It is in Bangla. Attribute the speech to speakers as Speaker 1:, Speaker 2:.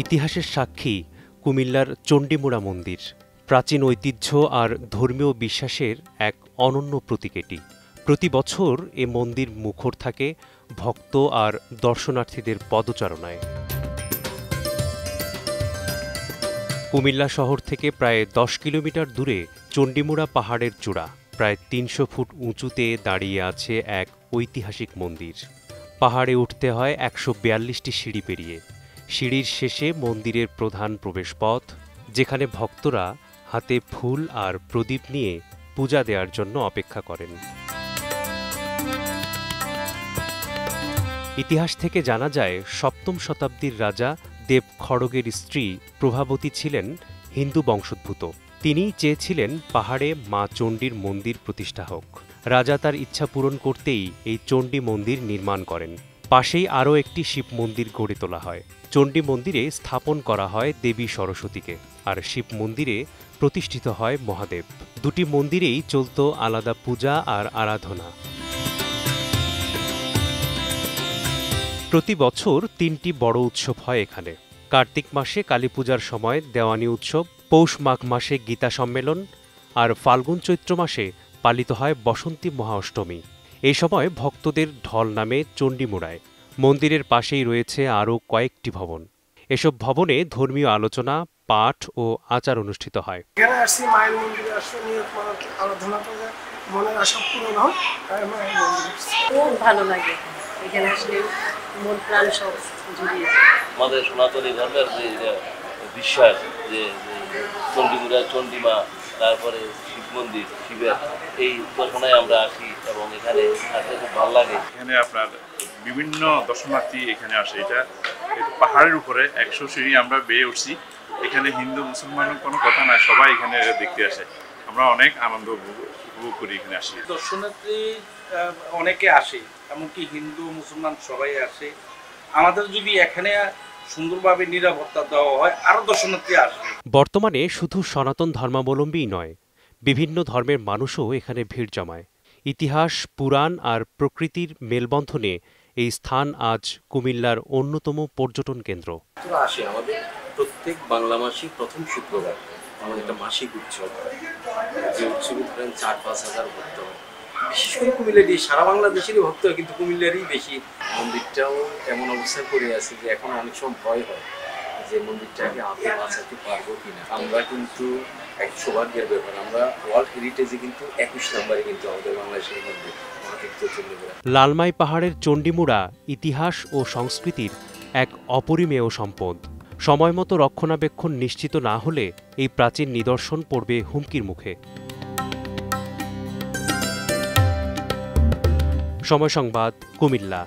Speaker 1: ইতিহাসের সাক্ষী কুমিল্লার চণ্ডীমুড়া মন্দির, প্রাচীন ঐতিহ্য আর ধর্মীয় বিশ্বাসের এক অনন্য প্রতীক এটি। প্রতি বছর এ মন্দির মুখর থাকে ভক্ত আর দর্শনার্থীদের পদচারণায়। কুমিল্লা শহর থেকে প্রায় ১০ কিলোমিটার দূরে চণ্ডীমুড়া পাহাড়ের চূড়া, প্রায় ৩০০ ফুট উঁচুতে দাঁড়িয়ে আছে এক ঐতিহাসিক মন্দির। পাহাড়ে উঠতে হয় ১৪২টি সিঁড়ি পেরিয়ে। সিঁড়ির শেষে মন্দিরের প্রধান প্রবেশপথ, যেখানে ভক্তরা হাতে ফুল আর প্রদীপ নিয়ে পূজা দেওয়ার জন্য অপেক্ষা করেন। ইতিহাস থেকে জানা যায়, সপ্তম শতাব্দীর রাজা দেব খড়গের স্ত্রী প্রভাবতী ছিলেন হিন্দু বংশোদ্ভূত। তিনি চেয়েছিলেন পাহাড়ে মা চণ্ডীর মন্দির প্রতিষ্ঠা হোক। রাজা তার ইচ্ছা পূরণ করতেই এই চণ্ডী মন্দির নির্মাণ করেন। পাশেই আরও একটি শিব মন্দির গড়ে তোলা হয়। চণ্ডী মন্দিরে স্থাপন করা হয় দেবী সরস্বতীকে, আর শিব মন্দিরে প্রতিষ্ঠিত হয় মহাদেব। দুটি মন্দিরেই চলত আলাদা পূজা আর আরাধনা। প্রতি বছর ৩টি বড় উৎসব হয় এখানে। কার্তিক মাসে কালীপূজার সময় দেওয়ানি উৎসব, পৌষ মাঘ মাসে গীতা সম্মেলন, আর ফাল্গুন চৈত্র মাসে পালিত হয় বসন্তী মহাঅষ্টমী। এই সময় ভক্তদের ঢল নামে চণ্ডীমুড়ায়। মন্দিরের পাশেই রয়েছে আরও কয়েকটি ভবন। এসব ভবনে ধর্মীয় আলোচনা, পাঠ ও আচার অনুষ্ঠিত হয়।
Speaker 2: এখানে আসছি মায়ের মন্দিরে, আসলে নিয়ত আরাধনা করে মনের আশা পূরণ হয়, তাই মায়ের মন্দিরে আসছি।
Speaker 3: খুব ভালো লাগে এখানে আসলে, মন প্রাণ সব জুড়িয়ে।
Speaker 4: আমাদের সনাতনী ধর্মের যে বিশ্বাস, যে চণ্ডীমুড়া চণ্ডীমা, তারপরে শিব মন্দির, শিবের এই উপাসনায় আমরা আসি এবং এখানে আসতে খুব ভালো লাগে।
Speaker 5: এখানে আপনার বিভিন্ন দর্শনার্থী এখানে আসে। এটা পাহাড়ের উপরে ১০০ সিঁড়ি আমরা বেয়ে উঠছি। এখানে হিন্দু মুসলমানের কোনো কথা নাই, সবাই এখানে দেখতে আসে। আমরা অনেক আনন্দ উপভোগ করি এখানে আসি।
Speaker 6: দর্শনার্থী অনেকে আসে, এমনকি হিন্দু মুসলমান সবাই আসে। আমাদের যদি এখানে সুন্দরভাবে নিরাপত্তা দেওয়া হয়, আরো দর্শনার্থী আসবে।
Speaker 1: বর্তমানে শুধু সনাতন ধর্মাবলম্বীই নয়, বিভিন্ন ধর্মের মানুষও এখানে ভিড় জমায়। ইতিহাস, পুরাণ আর প্রকৃতির মেলবন্ধনে এই স্থান আজ কুমিল্লার অন্যতম পর্যটন কেন্দ্র।
Speaker 7: আসে আমাদের প্রত্যেক বাংলা মাসে প্রথম শুক্রবার আমাদের একটা মাসিক উৎসব হয়, যে উৎসবে ধরেন ৪-৫ হাজার ভক্ত হয়। বিশেষ করে কুমিল্লারই, সারা বাংলাদেশেরই ভক্ত হয়, কিন্তু কুমিল্লারই বেশি। মন্দিরটাও এমন অবস্থা করে আছে যে এখন অনেক সময় ভয় হয় যে মন্দিরটাকে আগে বাঁচাতে পারবো কিনা। আমরা কিন্তু এক সৌভাগ্যের ব্যাপার, আমরা ওয়ার্ল্ড হেরিটেজে কিন্তু ২১ নম্বরে কিন্তু আমাদের বাংলাদেশের মধ্যে মহাতীর্থ চণ্ডীমুড়া।
Speaker 1: লালমাই পাহাড়ের চণ্ডীমুড়া ইতিহাস ও সংস্কৃতির এক অপরিমেয় সম্পদ। সময়মতো রক্ষণাবেক্ষণ নিশ্চিত না হলে এই প্রাচীন নিদর্শন পড়বে হুমকির মুখে। সময় সংবাদ, কুমিল্লা।